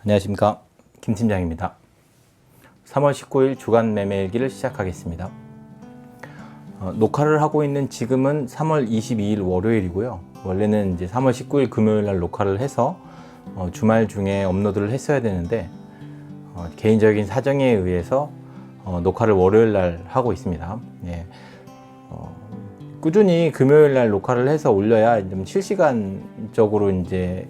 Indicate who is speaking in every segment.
Speaker 1: 안녕하십니까, 김 팀장입니다. 3월 19일 주간 매매일기를 시작하겠습니다. 녹화를 하고 있는 지금은 3월 22일 월요일이고요. 원래는 이제 3월 19일 금요일 날 녹화를 해서 주말 중에 업로드를 했어야 되는데 개인적인 사정에 의해서 녹화를 월요일 날 하고 있습니다. 예. 꾸준히 금요일 날 녹화를 해서 올려야 좀 실시간적으로 이제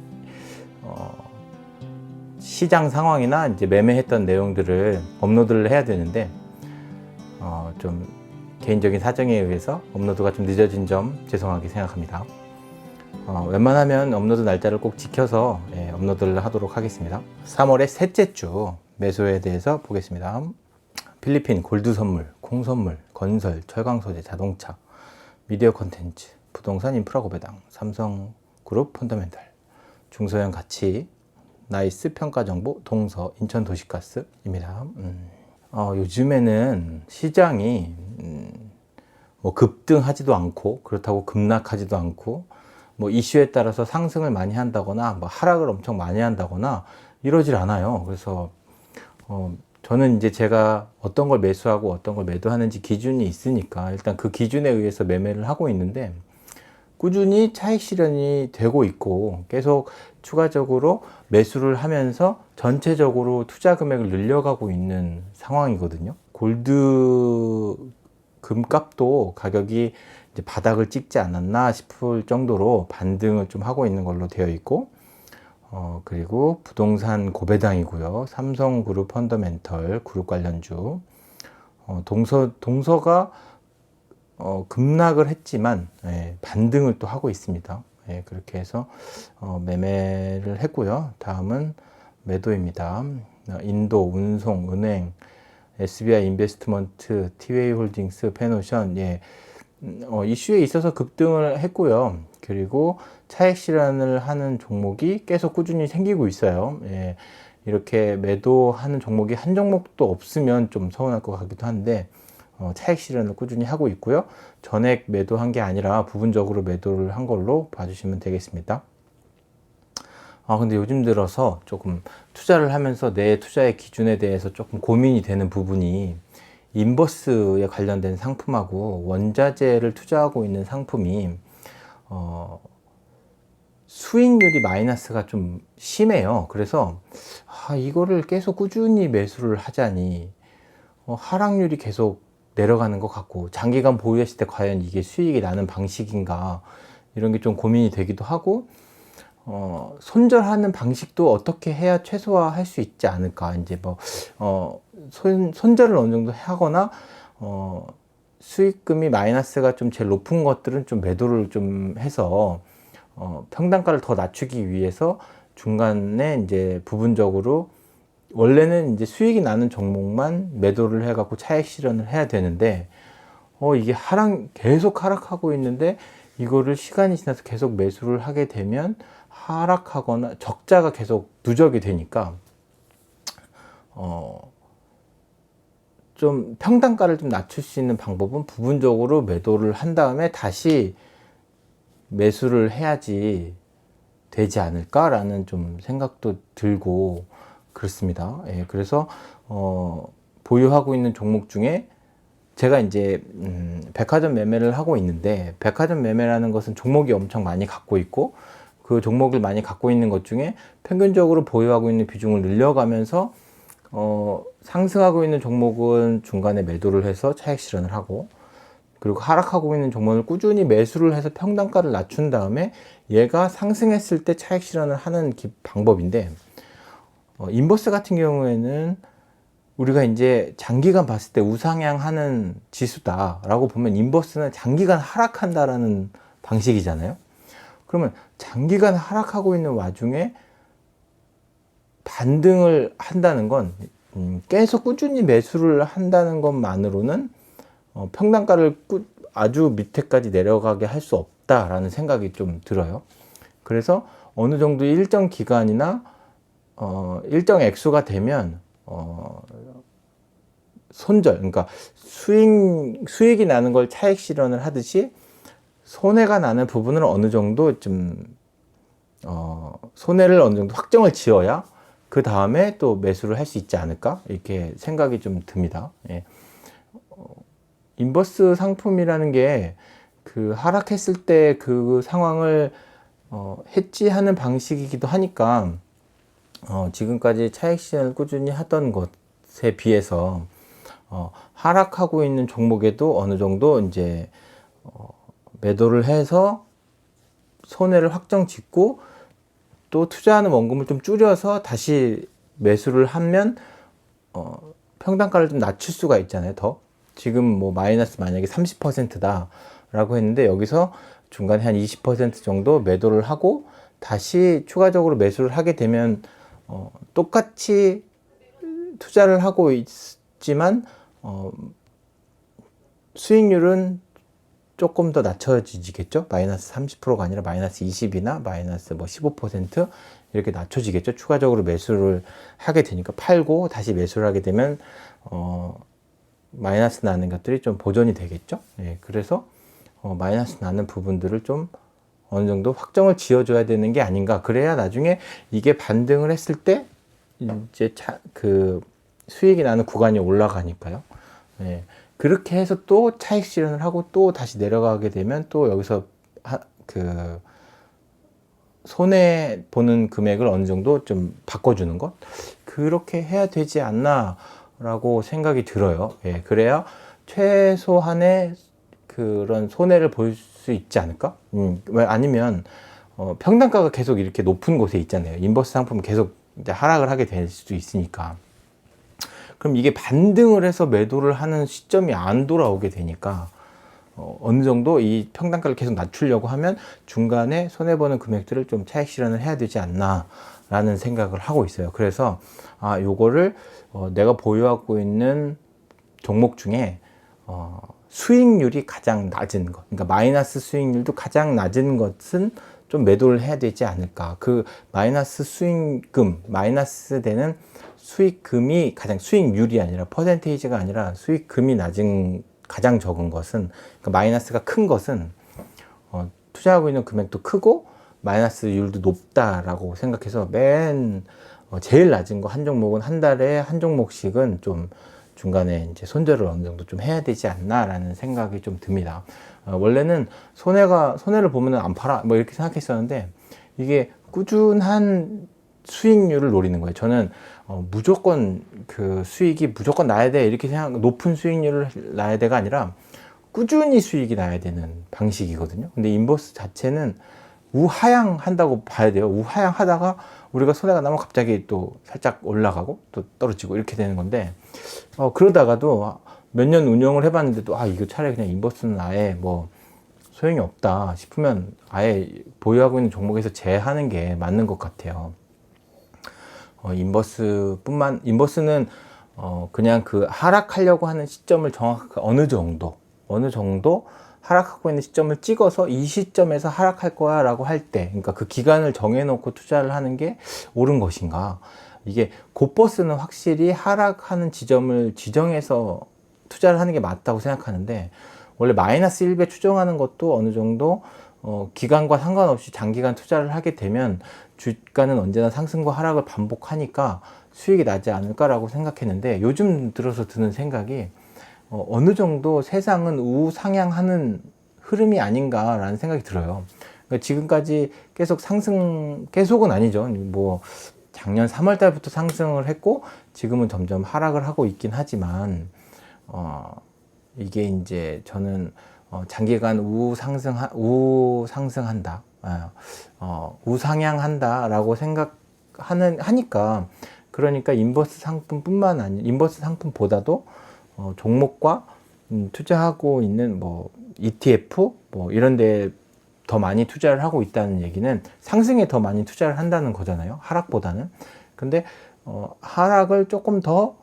Speaker 1: 시장 상황이나 이제 매매했던 내용들을 업로드를 해야 되는데 좀 개인적인 사정에 의해서 업로드가 좀 늦어진 점 죄송하게 생각합니다. 웬만하면 업로드 날짜를 꼭 지켜서 업로드를 하도록 하겠습니다. 3월의 셋째 주 매수에 대해서 보겠습니다. 필리핀 골드 선물, 콩 선물, 건설, 철강 소재, 자동차, 미디어 콘텐츠, 부동산 인프라 고배당, 삼성그룹 펀더멘탈, 중소형 가치, 나이스 평가정보, 동서, 인천 도시가스입니다. 요즘에는 시장이 뭐 급등하지도 않고 그렇다고 급락하지도 않고 뭐 이슈에 따라서 상승을 많이 한다거나 뭐 하락을 엄청 많이 한다거나 이러질 않아요. 그래서 저는 이제 제가 어떤 걸 매수하고 어떤 걸 매도하는지 기준이 있으니까 일단 그 기준에 의해서 매매를 하고 있는데 꾸준히 차익 실현이 되고 있고 계속 추가적으로 매수를 하면서 전체적으로 투자 금액을 늘려가고 있는 상황이거든요. 골드 금값도 가격이 이제 바닥을 찍지 않았나 싶을 정도로 반등을 좀 하고 있는 걸로 되어 있고 그리고 부동산 고배당이고요. 삼성그룹 펀더멘털 그룹 관련주, 동서가 급락을 했지만 반등을 또 하고 있습니다. 그렇게 해서 매매를 했고요. 다음은 매도입니다. 인도, 운송, 은행, SBI 인베스트먼트, 티웨이 홀딩스, 페노션 이슈에 있어서 급등을 했고요. 그리고 차익 실현을 하는 종목이 계속 꾸준히 생기고 있어요. 이렇게 매도하는 종목이 한 종목도 없으면 좀 서운할 것 같기도 한데 차익 실현을 꾸준히 하고 있고요. 전액 매도한 게 아니라 부분적으로 매도를 한 걸로 봐주시면 되겠습니다. 근데 요즘 들어서 조금 투자를 하면서 내 투자의 기준에 대해서 조금 고민이 되는 부분이 인버스에 관련된 상품하고 원자재를 투자하고 있는 상품이 수익률이 마이너스가 좀 심해요. 그래서 이거를 계속 꾸준히 매수를 하자니 하락률이 계속 내려가는 것 같고 장기간 보유했을 때 과연 이게 수익이 나는 방식인가 이런 게 좀 고민이 되기도 하고 손절하는 방식도 어떻게 해야 최소화할 수 있지 않을까 이제 뭐 손절을 어느 정도 하거나 수익금이 마이너스가 좀 제일 높은 것들은 좀 매도를 좀 해서 평단가를 더 낮추기 위해서 중간에 이제 부분적으로 원래는 이제 수익이 나는 종목만 매도를 해갖고 차익 실현을 해야 되는데 이게 계속 하락하고 있는데 이거를 시간이 지나서 계속 매수를 하게 되면 하락하거나 적자가 계속 누적이 되니까 좀 평단가를 좀 낮출 수 있는 방법은 부분적으로 매도를 한 다음에 다시 매수를 해야지 되지 않을까라는 좀 생각도 들고 그렇습니다. 그래서 보유하고 있는 종목 중에 제가 이제 백화점 매매를 하고 있는데 백화점 매매라는 것은 종목이 엄청 많이 갖고 있고 그 종목을 많이 갖고 있는 것 중에 평균적으로 보유하고 있는 비중을 늘려가면서 상승하고 있는 종목은 중간에 매도를 해서 차익 실현을 하고 그리고 하락하고 있는 종목을 꾸준히 매수를 해서 평단가를 낮춘 다음에 얘가 상승했을 때 차익 실현을 하는 방법인데 인버스 같은 경우에는 우리가 이제 장기간 봤을 때 우상향하는 지수다라고 보면 인버스는 장기간 하락한다라는 방식이잖아요. 그러면 장기간 하락하고 있는 와중에 반등을 한다는 건 계속 꾸준히 매수를 한다는 것만으로는 평단가를 아주 밑에까지 내려가게 할 수 없다라는 생각이 좀 들어요. 그래서 어느 정도 일정 기간이나 일정 액수가 되면 손절, 그러니까 수익이 나는 걸 차익 실현을 하듯이 손해가 나는 부분을 어느 정도 좀 손해를 어느 정도 확정을 지어야 그 다음에 또 매수를 할 수 있지 않을까 이렇게 생각이 좀 듭니다. 예. 인버스 상품이라는 게 그 하락했을 때 그 상황을 해지하는 방식이기도 하니까 지금까지 차익 실현을 꾸준히 하던 것에 비해서 하락하고 있는 종목에도 어느 정도 이제 매도를 해서 손해를 확정 짓고 또 투자하는 원금을 좀 줄여서 다시 매수를 하면 평단가를 좀 낮출 수가 있잖아요. 더 지금 뭐 마이너스 만약에 30%다 라고 했는데 여기서 중간에 한 20% 정도 매도를 하고 다시 추가적으로 매수를 하게 되면 똑같이 투자를 하고 있지만 수익률은 조금 더 낮춰지겠죠. 마이너스 30%가 아니라 마이너스 20이나 마이너스 뭐 15% 이렇게 낮춰지겠죠. 추가적으로 매수를 하게 되니까 팔고 다시 매수를 하게 되면 마이너스 나는 것들이 좀 보존이 되겠죠. 예, 그래서 마이너스 나는 부분들을 좀 어느 정도 확정을 지어줘야 되는 게 아닌가. 그래야 나중에 이게 반등을 했을 때 이제 그 수익이 나는 구간이 올라가니까요. 예, 그렇게 해서 또 차익 실현을 하고 또 다시 내려가게 되면 또 여기서 그 손해 보는 금액을 어느 정도 좀 바꿔주는 것, 그렇게 해야 되지 않나라고 생각이 들어요. 예, 그래야 최소한의 그런 손해를 볼 수 있지 않을까? 왜 아니면 평단가가 계속 이렇게 높은 곳에 있잖아요. 인버스 상품은 계속 이제 하락을 하게 될 수도 있으니까. 그럼 이게 반등을 해서 매도를 하는 시점이 안 돌아오게 되니까 어느 정도 이 평단가를 계속 낮추려고 하면 중간에 손해보는 금액들을 좀 차익 실현을 해야 되지 않나 라는 생각을 하고 있어요. 그래서 요거를 내가 보유하고 있는 종목 중에 수익률이 가장 낮은 것, 그러니까 마이너스 수익률도 가장 낮은 것은 좀 매도를 해야 되지 않을까. 그 마이너스 수익금, 마이너스 되는 수익금이 가장, 수익률이 아니라 퍼센테이지가 아니라 수익금이 낮은, 가장 적은 것은, 그러니까 마이너스가 큰 것은 투자하고 있는 금액도 크고 마이너스율도 높다라고 생각해서 제일 낮은 거 한 종목은 한 달에 한 종목씩은 좀 중간에 이제 손절을 어느 정도 좀 해야 되지 않나라는 생각이 좀 듭니다. 원래는 손해를 보면은 안 팔아 뭐 이렇게 생각했었는데 이게 꾸준한 수익률을 노리는 거예요. 저는 무조건 그 수익이 무조건 나야 돼 이렇게 생각, 높은 수익률을 나야 돼가 아니라 꾸준히 수익이 나야 되는 방식이거든요. 근데 인버스 자체는 우하향 한다고 봐야 돼요. 우하향 하다가 우리가 손해가 나면 갑자기 또 살짝 올라가고 또 떨어지고 이렇게 되는 건데 그러다가도 몇 년 운영을 해봤는데도 이거 차라리 그냥 인버스는 아예 뭐 소용이 없다 싶으면 아예 보유하고 있는 종목에서 제하는 게 맞는 것 같아요. 인버스는 그냥 그 하락하려고 하는 시점을 정확하게 어느 정도 하락하고 있는 시점을 찍어서 이 시점에서 하락할 거야 라고 할 때, 그러니까 그 기간을 정해놓고 투자를 하는 게 옳은 것인가. 이게 곧버스는 확실히 하락하는 지점을 지정해서 투자를 하는 게 맞다고 생각하는데, 원래 마이너스 1배 추정하는 것도 어느 정도 기간과 상관없이 장기간 투자를 하게 되면 주가는 언제나 상승과 하락을 반복하니까 수익이 나지 않을까라고 생각했는데, 요즘 들어서 드는 생각이 어느 정도 세상은 우상향하는 흐름이 아닌가라는 생각이 들어요. 그러니까 지금까지 계속은 아니죠. 뭐 작년 3월 달부터 상승을 했고 지금은 점점 하락을 하고 있긴 하지만 이게 이제 저는 장기간 우상향한다 라고 하니까, 그러니까 인버스 상품보다도 종목과 투자하고 있는 뭐 ETF 뭐 이런 데 더 많이 투자를 하고 있다는 얘기는 상승에 더 많이 투자를 한다는 거잖아요. 하락보다는. 근데 하락을 조금 더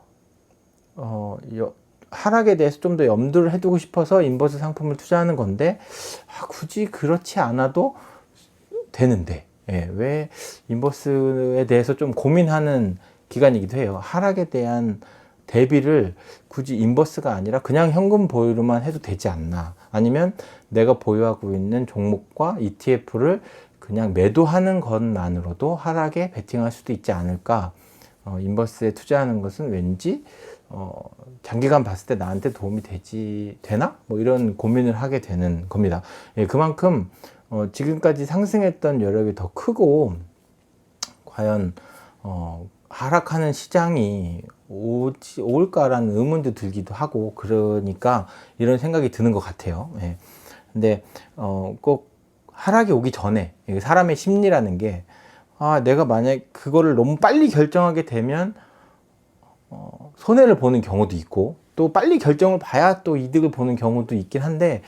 Speaker 1: 하락에 대해서 좀 더 염두를 해두고 싶어서 인버스 상품을 투자하는 건데 굳이 그렇지 않아도 되는데 왜 인버스에 대해서 좀 고민하는 기간이기도 해요. 하락에 대한 대비를 굳이 인버스가 아니라 그냥 현금 보유로만 해도 되지 않나, 아니면 내가 보유하고 있는 종목과 ETF를 그냥 매도하는 것만으로도 하락에 베팅할 수도 있지 않을까 인버스에 투자하는 것은 왠지 장기간 봤을 때 나한테 도움이 되나? 뭐 이런 고민을 하게 되는 겁니다. 예, 그만큼 지금까지 상승했던 여력이 더 크고, 과연 하락하는 시장이 올까라는 의문도 들기도 하고, 그러니까 이런 생각이 드는 것 같아요. 예. 근데 꼭 하락이 오기 전에, 사람의 심리라는 게, 내가 만약 그거를 너무 빨리 결정하게 되면 손해를 보는 경우도 있고, 또 빨리 결정을 봐야 또 이득을 보는 경우도 있긴 한데,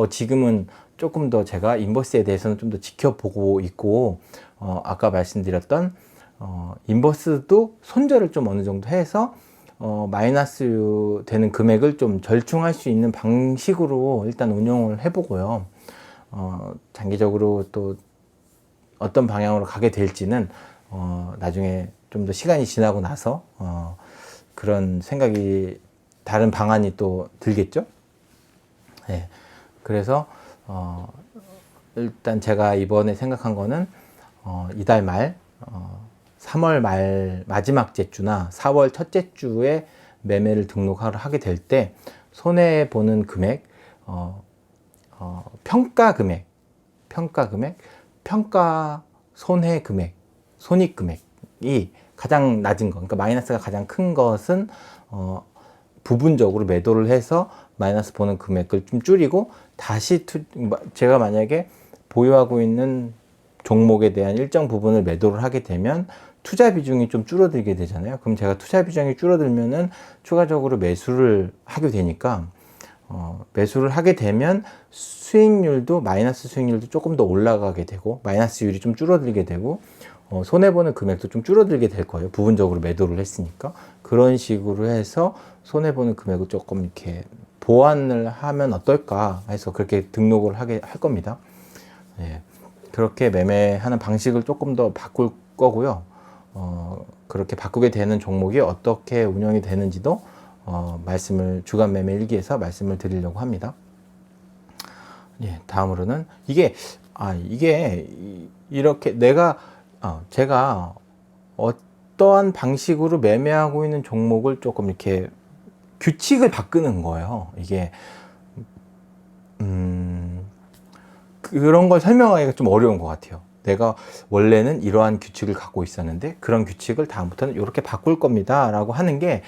Speaker 1: 지금은 조금 더 제가 인버스에 대해서는 좀 더 지켜보고 있고, 아까 말씀드렸던 인버스도 손절을 좀 어느 정도 해서 마이너스 되는 금액을 좀 절충할 수 있는 방식으로 일단 운영을 해보고요. 장기적으로 또 어떤 방향으로 가게 될지는 나중에 좀 더 시간이 지나고 나서 그런 생각이, 다른 방안이 또 들겠죠. 네. 그래서 일단 제가 이번에 생각한 거는 이달 말 3월 말 마지막 째주나 4월 첫째 주에 매매를 하게 될 때 손해 보는 금액, 평가 금액, 평가 손해 금액, 손익 금액이 가장 낮은 거, 그러니까 마이너스가 가장 큰 것은 부분적으로 매도를 해서 마이너스 보는 금액을 좀 줄이고, 다시 제가 만약에 보유하고 있는 종목에 대한 일정 부분을 매도를 하게 되면 투자 비중이 좀 줄어들게 되잖아요. 그럼 제가 투자 비중이 줄어들면은 추가적으로 매수를 하게 되니까, 매수를 하게 되면 수익률도, 마이너스 수익률도 조금 더 올라가게 되고, 마이너스율이 좀 줄어들게 되고, 손해보는 금액도 좀 줄어들게 될 거예요. 부분적으로 매도를 했으니까. 그런 식으로 해서 손해보는 금액을 조금 이렇게 보완을 하면 어떨까 해서 그렇게 등록을 할 겁니다. 예. 그렇게 매매하는 방식을 조금 더 바꿀 거고요. 그렇게 바꾸게 되는 종목이 어떻게 운영이 되는지도 주간 매매 일기에서 말씀을 드리려고 합니다. 예, 다음으로는 이게 이렇게 제가 어떠한 방식으로 매매하고 있는 종목을 조금 이렇게 규칙을 바꾸는 거예요. 이게 그런 걸 설명하기가 좀 어려운 것 같아요. 내가 원래는 이러한 규칙을 갖고 있었는데 그런 규칙을 다음부터는 이렇게 바꿀 겁니다 라고 하는 게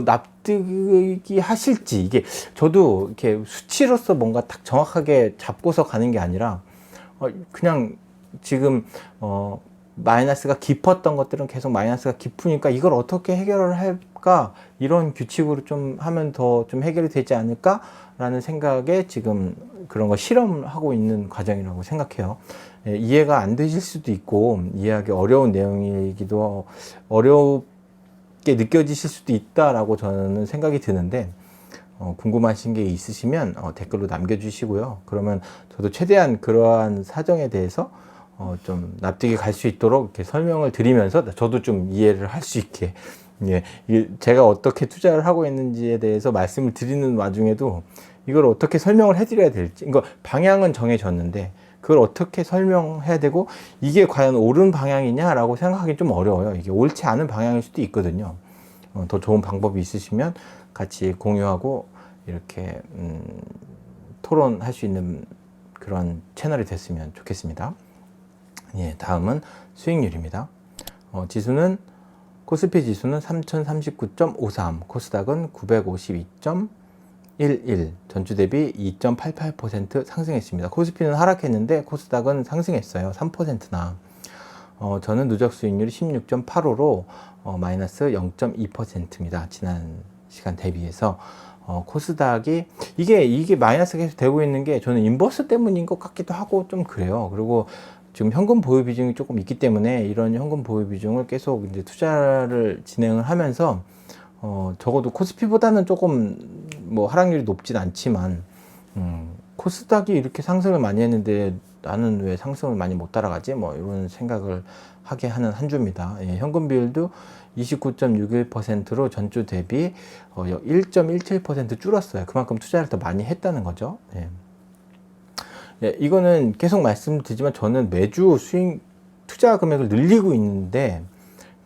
Speaker 1: 납득이 하실지, 이게 저도 이렇게 수치로서 뭔가 딱 정확하게 잡고서 가는 게 아니라 그냥 지금 마이너스가 깊었던 것들은 계속 마이너스가 깊으니까 이걸 어떻게 해결을 할까, 이런 규칙으로 좀 하면 더 좀 해결이 되지 않을까 라는 생각에 지금 그런 거 실험하고 있는 과정이라고 생각해요. 예, 이해가 안 되실 수도 있고 이해하기 어려운 내용이기도, 어렵게 느껴지실 수도 있다라고 저는 생각이 드는데, 궁금하신 게 있으시면 댓글로 남겨주시고요. 그러면 저도 최대한 그러한 사정에 대해서 좀 납득이 갈 수 있도록 이렇게 설명을 드리면서 저도 좀 이해를 할 수 있게, 예, 제가 어떻게 투자를 하고 있는지에 대해서 말씀을 드리는 와중에도 이걸 어떻게 설명을 해드려야 될지, 이거 방향은 정해졌는데 그걸 어떻게 설명해야 되고, 이게 과연 옳은 방향이냐라고 생각하기 좀 어려워요. 이게 옳지 않은 방향일 수도 있거든요. 더 좋은 방법이 있으시면 같이 공유하고 이렇게 토론할 수 있는 그런 채널이 됐으면 좋겠습니다. 예, 다음은 수익률입니다. 지수는, 코스피 지수는 3039.53, 코스닥은 952.11, 전주 대비 2.88% 상승했습니다. 코스피는 하락했는데 코스닥은 상승했어요. 3%나. 저는 누적 수익률이 16.85로 마이너스 0.2%입니다. 지난 시간 대비해서. 코스닥이 이게 마이너스가 계속 되고 있는 게 저는 인버스 때문인 것 같기도 하고 좀 그래요. 그리고 지금 현금 보유 비중이 조금 있기 때문에 이런 현금 보유 비중을 계속 이제 투자를 진행을 하면서 적어도 코스피보다는 조금 뭐 하락률이 높진 않지만 코스닥이 이렇게 상승을 많이 했는데 나는 왜 상승을 많이 못 따라가지? 뭐 이런 생각을 하게 하는 한 주입니다. 예, 현금 비율도 29.61%로 전주 대비 1.17% 줄었어요. 그만큼 투자를 더 많이 했다는 거죠. 예. 예, 이거는 계속 말씀드리지만 저는 매주 투자 금액을 늘리고 있는데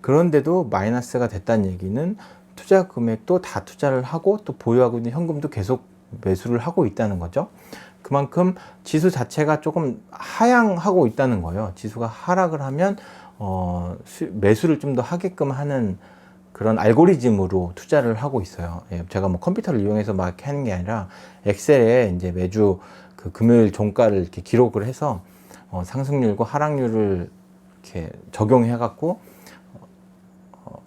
Speaker 1: 그런데도 마이너스가 됐다는 얘기는 투자 금액도 다 투자를 하고 또 보유하고 있는 현금도 계속 매수를 하고 있다는 거죠. 그만큼 지수 자체가 조금 하향하고 있다는 거예요. 지수가 하락을 하면 매수를 좀 더 하게끔 하는 그런 알고리즘으로 투자를 하고 있어요. 예, 제가 뭐 컴퓨터를 이용해서 막 하는 게 아니라 엑셀에 이제 매주 그 금요일 종가를 이렇게 기록을 해서 상승률과 하락률을 이렇게 적용해 갖고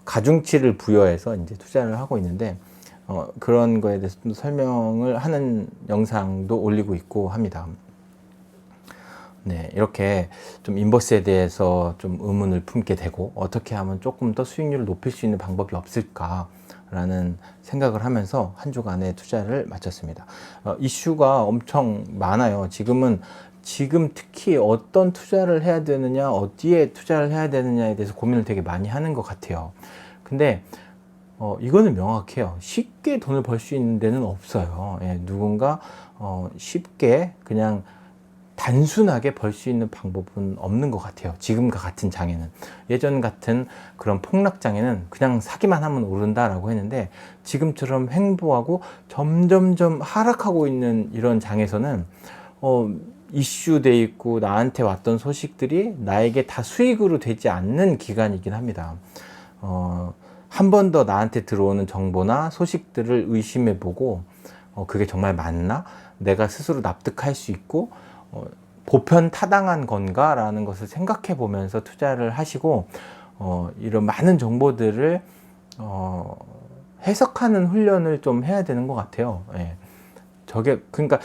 Speaker 1: 가중치를 부여해서 이제 투자를 하고 있는데 그런 거에 대해서 좀 설명을 하는 영상도 올리고 있고 합니다. 네, 이렇게 좀 인버스에 대해서 좀 의문을 품게 되고 어떻게 하면 조금 더 수익률을 높일 수 있는 방법이 없을까라는 생각을 하면서 한 주간의 투자를 마쳤습니다. 이슈가 엄청 많아요. 지금 특히 어떤 투자를 해야 되느냐, 어디에 투자를 해야 되느냐에 대해서 고민을 되게 많이 하는 것 같아요. 근데 이거는 명확해요. 쉽게 돈을 벌 수 있는 데는 없어요. 예, 누군가 쉽게 그냥 단순하게 벌 수 있는 방법은 없는 것 같아요. 지금과 같은 장에는. 예전 같은 그런 폭락장에는 그냥 사기만 하면 오른다라고 했는데 지금처럼 횡보하고 점점점 하락하고 있는 이런 장에서는 이슈돼 있고 나한테 왔던 소식들이 나에게 다 수익으로 되지 않는 기간이긴 합니다. 한 번 더 나한테 들어오는 정보나 소식들을 의심해 보고 그게 정말 맞나? 내가 스스로 납득할 수 있고 보편 타당한 건가? 라는 것을 생각해 보면서 투자를 하시고 이런 많은 정보들을 해석하는 훈련을 좀 해야 되는 것 같아요. 예. 그러니까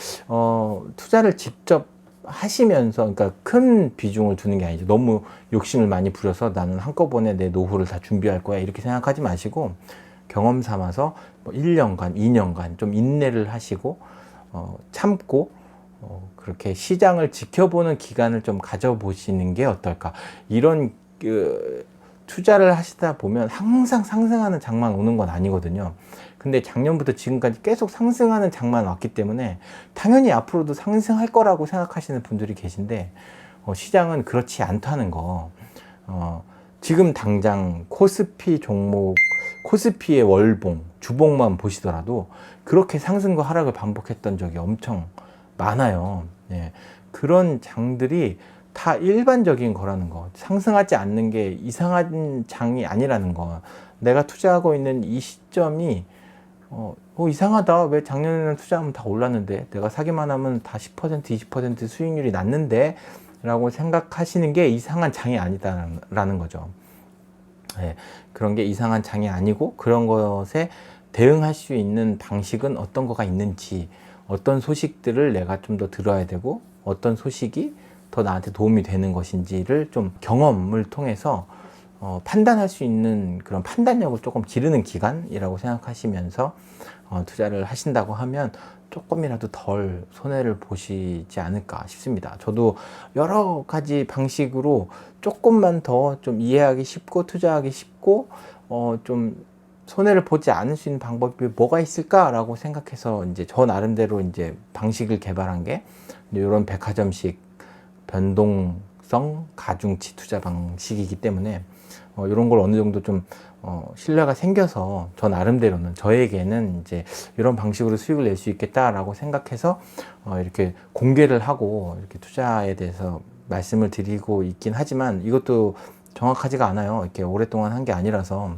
Speaker 1: 투자를 직접 하시면서, 그러니까 큰 비중을 두는 게 아니죠. 너무 욕심을 많이 부려서 나는 한꺼번에 내 노후를 다 준비할 거야 이렇게 생각하지 마시고 경험 삼아서 뭐 1년간, 2년간 좀 인내를 하시고 참고 그렇게 시장을 지켜보는 기간을 좀 가져보시는 게 어떨까. 이런 투자를 하시다 보면 항상 상승하는 장만 오는 건 아니거든요. 근데 작년부터 지금까지 계속 상승하는 장만 왔기 때문에 당연히 앞으로도 상승할 거라고 생각하시는 분들이 계신데 시장은 그렇지 않다는 거. 지금 당장 코스피 종목, 코스피의 월봉, 주봉만 보시더라도 그렇게 상승과 하락을 반복했던 적이 엄청 많아요. 예. 그런 장들이 다 일반적인 거라는 거. 상승하지 않는 게 이상한 장이 아니라는 거. 내가 투자하고 있는 이 시점이 이상하다. 왜 작년에는 투자하면 다 올랐는데 내가 사기만 하면 다 10%, 20% 수익률이 났는데 라고 생각하시는 게 이상한 장이 아니다라는 거죠. 네, 그런 게 이상한 장이 아니고 그런 것에 대응할 수 있는 방식은 어떤 거가 있는지, 어떤 소식들을 내가 좀 더 들어야 되고 어떤 소식이 더 나한테 도움이 되는 것인지를 좀 경험을 통해서 판단할 수 있는 그런 판단력을 조금 기르는 기간이라고 생각하시면서 투자를 하신다고 하면 조금이라도 덜 손해를 보시지 않을까 싶습니다. 저도 여러 가지 방식으로 조금만 더 좀 이해하기 쉽고 투자하기 쉽고 좀 손해를 보지 않을 수 있는 방법이 뭐가 있을까라고 생각해서 이제 저 나름대로 이제 방식을 개발한 게 이런 백화점식 변동성 가중치 투자 방식이기 때문에 이런 걸 어느 정도 좀 신뢰가 생겨서 저 나름대로는 저에게는 이제 이런 방식으로 수익을 낼 수 있겠다라고 생각해서 이렇게 공개를 하고 이렇게 투자에 대해서 말씀을 드리고 있긴 하지만 이것도 정확하지가 않아요. 이렇게 오랫동안 한 게 아니라서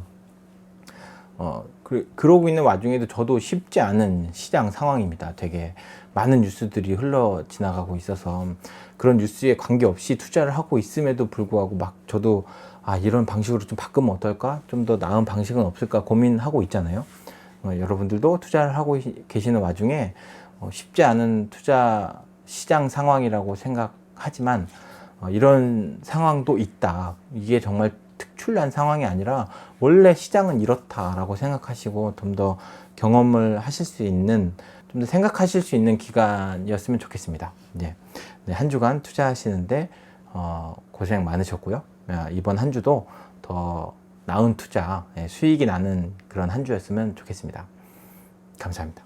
Speaker 1: 그러고 있는 와중에도 저도 쉽지 않은 시장 상황입니다. 되게 많은 뉴스들이 흘러 지나가고 있어서 그런 뉴스에 관계없이 투자를 하고 있음에도 불구하고 막 저도 이런 방식으로 좀 바꾸면 어떨까? 좀 더 나은 방식은 없을까 고민하고 있잖아요. 여러분들도 투자를 하고 계시는 와중에 쉽지 않은 투자 시장 상황이라고 생각하지만 이런 상황도 있다. 이게 정말 특출난 상황이 아니라 원래 시장은 이렇다라고 생각하시고 좀 더 경험을 하실 수 있는, 좀 더 생각하실 수 있는 기간이었으면 좋겠습니다. 네, 한 주간 투자하시는데 고생 많으셨고요. 이번 한 주도 더 나은 투자, 수익이 나는 그런 한 주였으면 좋겠습니다. 감사합니다.